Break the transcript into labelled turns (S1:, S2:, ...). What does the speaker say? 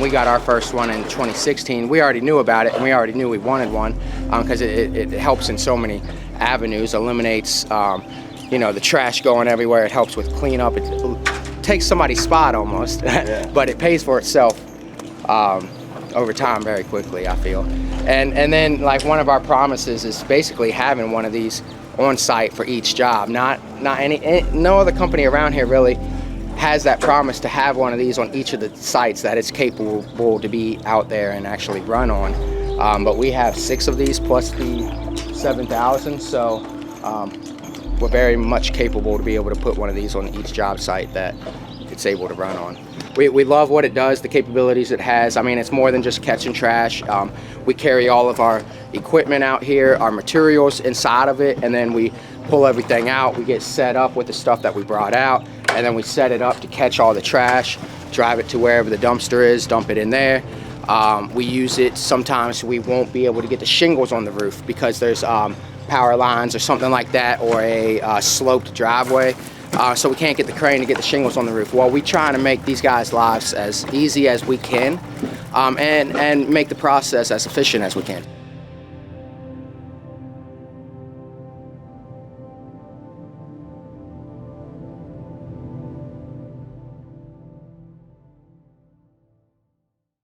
S1: We got our first one in 2016. We already knew about it, and we already knew we wanted one because it helps in so many avenues. Eliminates, the trash going everywhere. It helps with cleanup. It takes somebody's spot almost, but it pays for itself over time very quickly, I feel. And then like one of our promises is basically having one of these on site for each job. No other company around here really has that promise to have one of these on each of the sites that it's capable to be out there and actually run on. But we have 6 of these plus the 7,000, so we're very much capable to be able to put one of these on each job site that it's able to run on. We love what it does, the capabilities it has. I mean, it's more than just catching trash. We carry all of our equipment out here, our materials inside of it, and then we pull everything out. We get set up with the stuff that we brought out, and then we set it up to catch all the trash, drive it to wherever the dumpster is, dump it in there. We use it, sometimes we won't be able to get the shingles on the roof because there's power lines or something like that, or a sloped driveway. So we can't get the crane to get the shingles on the roof. Well, we try to make these guys' lives as easy as we can, and make the process as efficient as we can.